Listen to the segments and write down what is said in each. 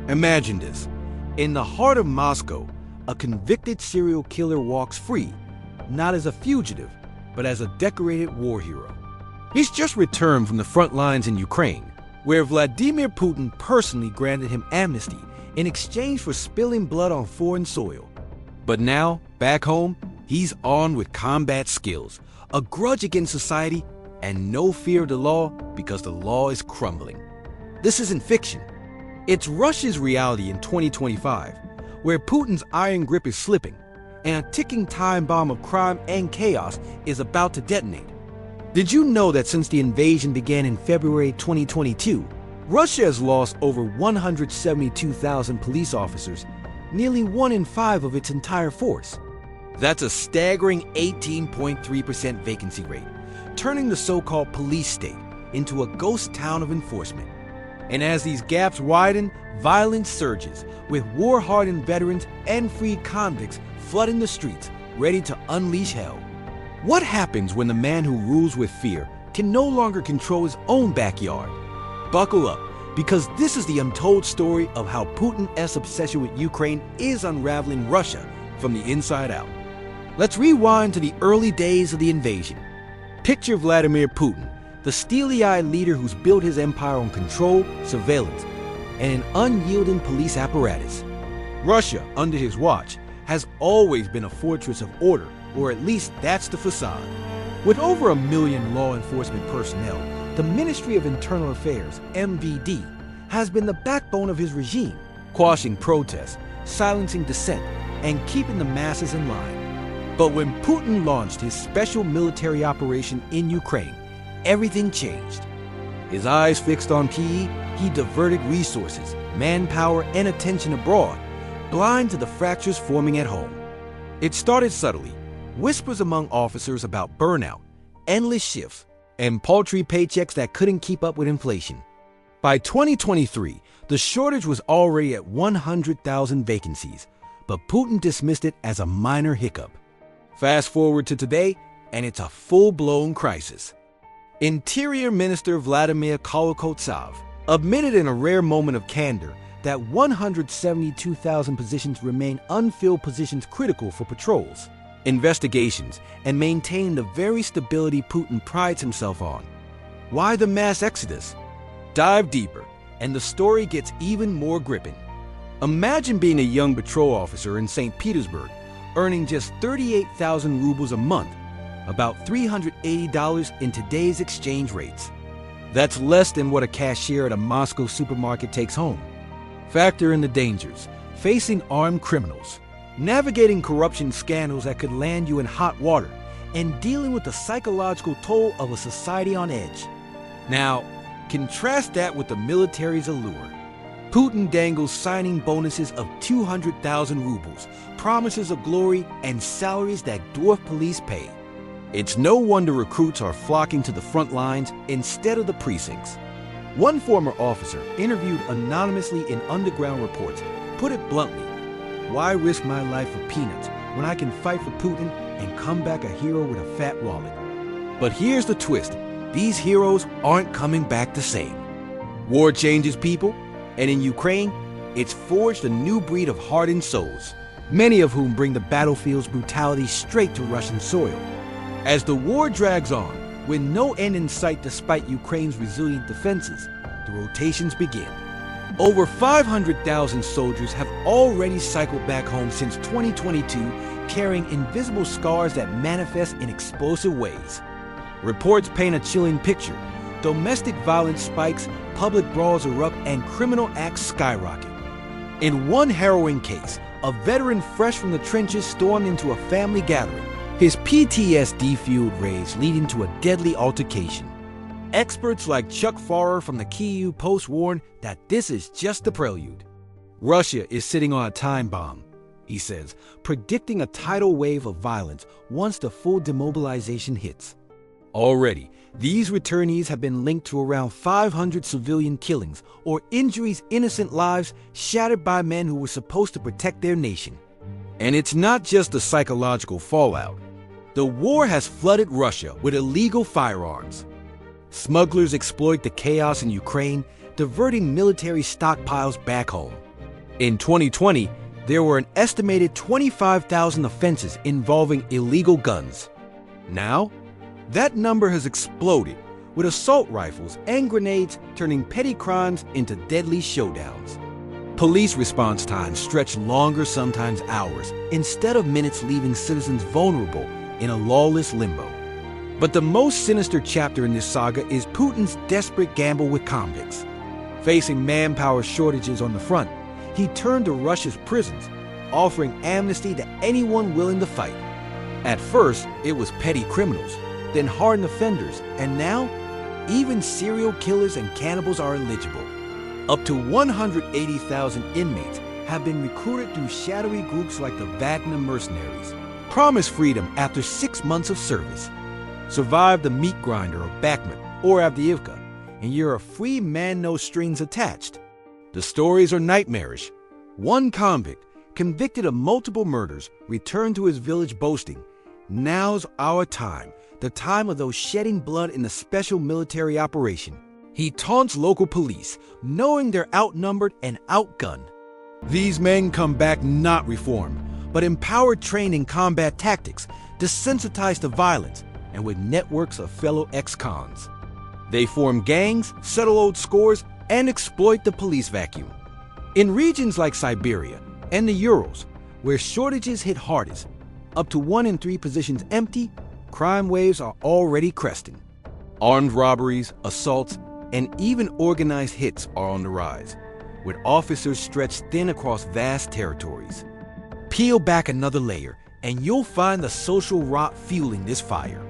Imagine this. In the heart of Moscow, a convicted serial killer walks free, not as a fugitive, but as a decorated war hero. He's just returned from the front lines in Ukraine, where Vladimir Putin personally granted him amnesty in exchange for spilling blood on foreign soil. But now, back home, he's armed with combat skills, a grudge against society, and no fear of the law because the law is crumbling. This isn't fiction. It's Russia's reality in 2025, where Putin's iron grip is slipping, and a ticking time bomb of crime and chaos is about to detonate. Did you know that since the invasion began in February 2022, Russia has lost over 172,000 police officers, nearly 1 in 5 of its entire force? That's a staggering 18.3% vacancy rate, turning the so-called police state into a ghost town of enforcement. And as these gaps widen, violence surges, with war-hardened veterans and freed convicts flooding the streets, ready to unleash hell. What happens when the man who rules with fear can no longer control his own backyard? Buckle up, because this is the untold story of how Putin's obsession with Ukraine is unraveling Russia from the inside out. Let's rewind to the early days of the invasion. Picture Vladimir Putin, the steely-eyed leader who's built his empire on control, surveillance, and an unyielding police apparatus. Russia, under his watch, has always been a fortress of order, or at least that's the facade. With over 1 million law enforcement personnel, the Ministry of Internal Affairs, MVD, has been the backbone of his regime, quashing protests, silencing dissent, and keeping the masses in line. But when Putin launched his special military operation in Ukraine, everything changed. His eyes fixed on Kyiv, he diverted resources, manpower, and attention abroad, blind to the fractures forming at home. It started subtly, whispers among officers about burnout, endless shifts, and paltry paychecks that couldn't keep up with inflation. By 2023, the shortage was already at 100,000 vacancies, but Putin dismissed it as a minor hiccup. Fast forward to today, and it's a full-blown crisis. Interior Minister Vladimir Kolokotsev admitted in a rare moment of candor that 172,000 positions remain unfilled positions critical for patrols, investigations, and maintaining the very stability Putin prides himself on. Why the mass exodus? Dive deeper, and the story gets even more gripping. Imagine being a young patrol officer in St. Petersburg, earning just 38,000 rubles a month, about $380 in today's exchange rates. That's less than what a cashier at a Moscow supermarket takes home. Factor in the dangers, facing armed criminals, navigating corruption scandals that could land you in hot water, and dealing with the psychological toll of a society on edge. Now, contrast that with the military's allure. Putin dangles signing bonuses of 200,000 rubles, promises of glory, and salaries that dwarf police pay. It's no wonder recruits are flocking to the front lines instead of the precincts. One former officer, interviewed anonymously in underground reports, put it bluntly: "Why risk my life for peanuts when I can fight for Putin and come back a hero with a fat wallet?" But here's the twist: these heroes aren't coming back the same. War changes people, and in Ukraine, it's forged a new breed of hardened souls, many of whom bring the battlefield's brutality straight to Russian soil. As the war drags on, with no end in sight despite Ukraine's resilient defenses, the rotations begin. Over 500,000 soldiers have already cycled back home since 2022, carrying invisible scars that manifest in explosive ways. Reports paint a chilling picture. Domestic violence spikes, public brawls erupt, and criminal acts skyrocket. In one harrowing case, a veteran fresh from the trenches stormed into a family gathering, his PTSD-fueled rage leading to a deadly altercation. Experts like Chuck Farrer from the Kyiv Post warn that this is just the prelude. Russia is sitting on a time bomb, he says, predicting a tidal wave of violence once the full demobilization hits. Already, these returnees have been linked to around 500 civilian killings or injuries, innocent lives shattered by men who were supposed to protect their nation. And it's not just the psychological fallout. The war has flooded Russia with illegal firearms. Smugglers exploit the chaos in Ukraine, diverting military stockpiles back home. In 2020, there were an estimated 25,000 offenses involving illegal guns. Now, that number has exploded, with assault rifles and grenades turning petty crimes into deadly showdowns. Police response times stretch longer, sometimes hours, instead of minutes, leaving citizens vulnerable in a lawless limbo. But the most sinister chapter in this saga is Putin's desperate gamble with convicts. Facing manpower shortages on the front, he turned to Russia's prisons, offering amnesty to anyone willing to fight. At first, it was petty criminals, then hardened offenders, and now, even serial killers and cannibals are eligible. Up to 180,000 inmates have been recruited through shadowy groups like the Wagner mercenaries. Promise freedom after 6 months of service. Survive the meat grinder of Bakhmut or Avdiivka, and you're a free man, no strings attached. The stories are nightmarish. One convict, convicted of multiple murders, returned to his village boasting, "Now's our time, the time of those shedding blood in the special military operation." He taunts local police, knowing they're outnumbered and outgunned. These men come back not reformed, but empowered, trained in combat tactics, desensitized to violence, and with networks of fellow ex-cons. They form gangs, settle old scores, and exploit the police vacuum. In regions like Siberia and the Urals, where shortages hit hardest, up to 1 in 3 positions empty, crime waves are already cresting. Armed robberies, assaults, and even organized hits are on the rise, with officers stretched thin across vast territories. Peel back another layer, and you'll find the social rot fueling this fire.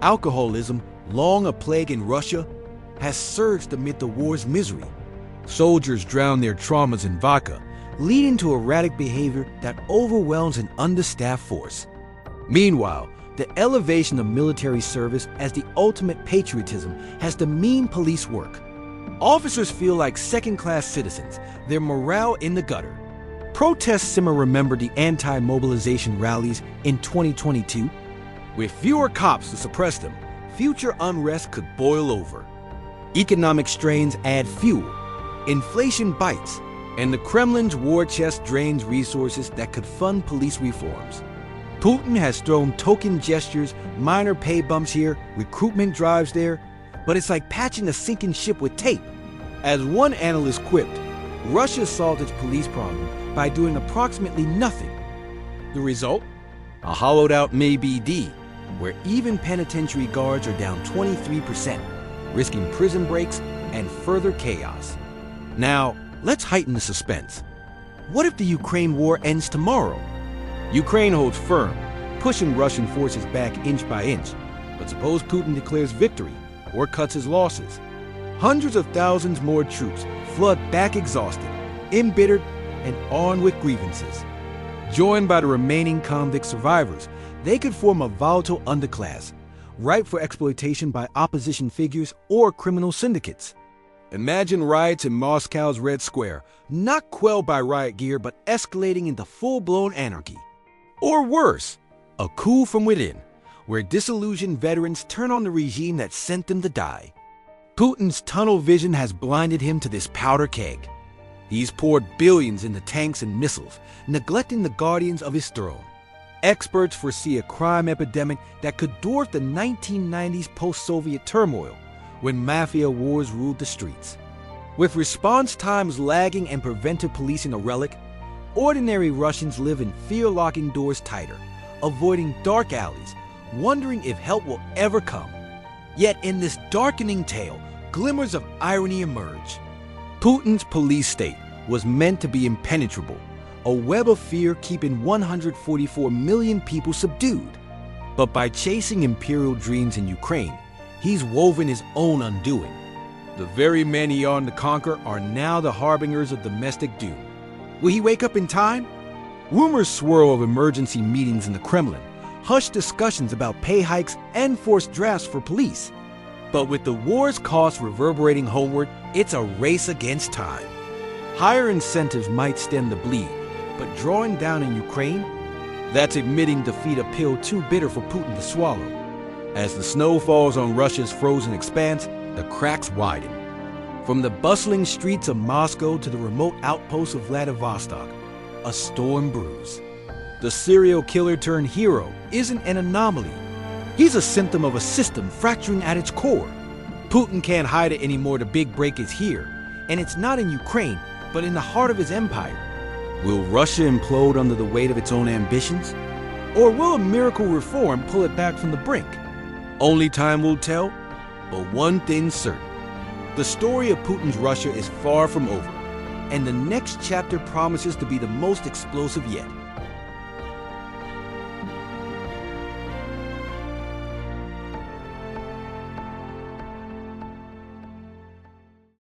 Alcoholism, long a plague in Russia, has surged amid the war's misery. Soldiers drown their traumas in vodka, leading to erratic behavior that overwhelms an understaffed force. Meanwhile, the elevation of military service as the ultimate patriotism has demeaned police work. Officers feel like second-class citizens, their morale in the gutter. Protests simmer. Remember the anti-mobilization rallies in 2022? With fewer cops to suppress them, future unrest could boil over. Economic strains add fuel, inflation bites, and the Kremlin's war chest drains resources that could fund police reforms. Putin has thrown token gestures, minor pay bumps here, recruitment drives there, but it's like patching a sinking ship with tape. As one analyst quipped, Russia solved its police problem by doing approximately nothing. The result? A hollowed-out MABD, where even penitentiary guards are down 23%, risking prison breaks and further chaos. Now, let's heighten the suspense. What if the Ukraine war ends tomorrow? Ukraine holds firm, pushing Russian forces back inch by inch. But suppose Putin declares victory or cuts his losses. Hundreds of thousands more troops flood back exhausted, embittered, and armed with grievances. Joined by the remaining convict survivors, they could form a volatile underclass, ripe for exploitation by opposition figures or criminal syndicates. Imagine riots in Moscow's Red Square, not quelled by riot gear but escalating into full-blown anarchy. Or worse, a coup from within, where disillusioned veterans turn on the regime that sent them to die. Putin's tunnel vision has blinded him to this powder keg. He's poured billions into tanks and missiles, neglecting the guardians of his throne. Experts foresee a crime epidemic that could dwarf the 1990s post-Soviet turmoil, when mafia wars ruled the streets. With response times lagging and preventive policing a relic, ordinary Russians live in fear, locking doors tighter, avoiding dark alleys, wondering if help will ever come. Yet in this darkening tale, glimmers of irony emerge. Putin's police state was meant to be impenetrable, a web of fear keeping 144 million people subdued. But by chasing imperial dreams in Ukraine, he's woven his own undoing. The very men he armed to conquer are now the harbingers of domestic doom. Will he wake up in time? Rumors swirl of emergency meetings in the Kremlin, hushed discussions about pay hikes and forced drafts for police. But with the war's costs reverberating homeward, it's a race against time. Higher incentives might stem the bleed, but drawing down in Ukraine, That's admitting defeat a pill too bitter for Putin to swallow. As the snow falls on Russia's frozen expanse, the cracks widen. From the bustling streets of Moscow to the remote outposts of Vladivostok, a storm brews. The serial killer turned hero isn't an anomaly. He's a symptom of a system fracturing at its core. Putin can't hide it anymore. The big break is here. And it's not in Ukraine, but in the heart of his empire. Will Russia implode under the weight of its own ambitions? Or will a miracle reform pull it back from the brink? Only time will tell, but one thing's certain. The story of Putin's Russia is far from over, and the next chapter promises to be the most explosive yet.